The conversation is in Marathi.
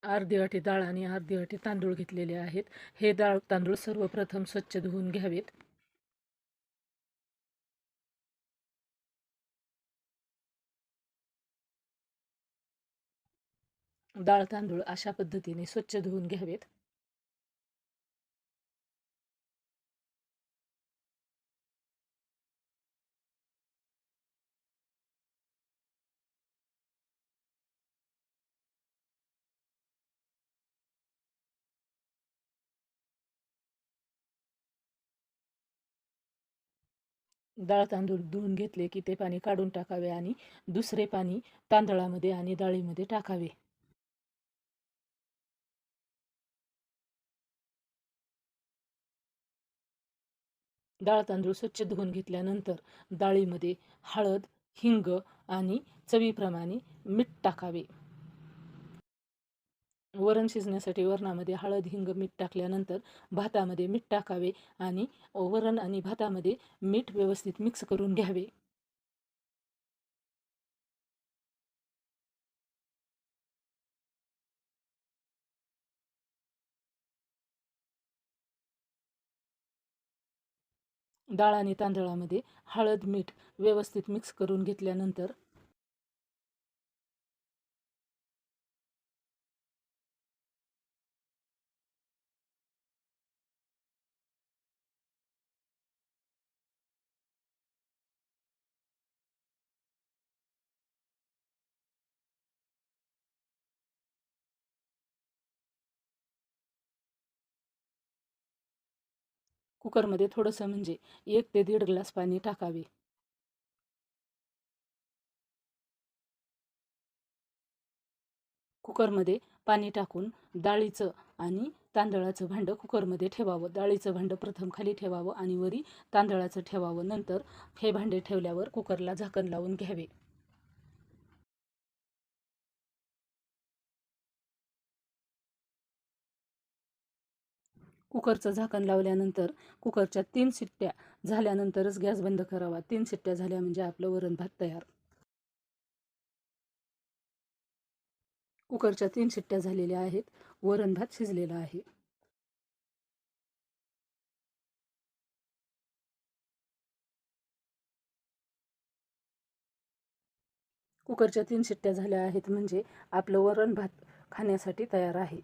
अर्धी वाटी डाळ आणि अर्धी वाटी तांदूळ घेतलेले आहेत. हे डाळ तांदूळ सर्वप्रथम स्वच्छ धुवून घ्यावेत. डाळ तांदूळ अशा पद्धतीने स्वच्छ धुवून घ्यावेत. डाळ तांदूळ धुवून घेतले की ते पाणी काढून टाकावे आणि दुसरे पाणी तांदळामध्ये आणि डाळीमध्ये टाकावे. डाळ तांदूळ स्वच्छ धुवून घेतल्यानंतर डाळीमध्ये हळद, हिंग आणि चवीप्रमाणे मीठ टाकावे. वरण शिजण्यासाठी वरणामध्ये हळद, हिंग, मीठ टाकल्यानंतर भातामध्ये मीठ टाकावे आणि वरण आणि भातामध्ये मीठ व्यवस्थित मिक्स करून घ्यावे. डाळ आणि तांदळामध्ये हळद, मीठ व्यवस्थित मिक्स करून घेतल्यानंतर कुकरमध्ये थोडंसं म्हणजे 1 ते 1.5 ग्लास पाणी टाकावे. कुकरमध्ये पाणी टाकून डाळीचं आणि तांदळाचं भांडं कुकरमध्ये ठेवावं. डाळीचं भांडं प्रथम खाली ठेवावं आणि वरी तांदळाचं ठेवावं. नंतर हे भांडे ठेवल्यावर कुकरला झाकण लावून घ्यावे. कुकरचं झाकण लावल्यानंतर कुकरच्या 3 शिट्ट्या झाल्यानंतरच गॅस बंद करावा. 3 शिट्ट्या झाल्या म्हणजे आपलं वरण भात तयार. कुकरच्या 3 शिट्ट्या झालेल्या आहेत. वरण भात शिजलेला आहे. कुकरच्या 3 शिट्ट्या झाल्या आहेत म्हणजे आपलं वरण भात खाण्यासाठी तयार आहे.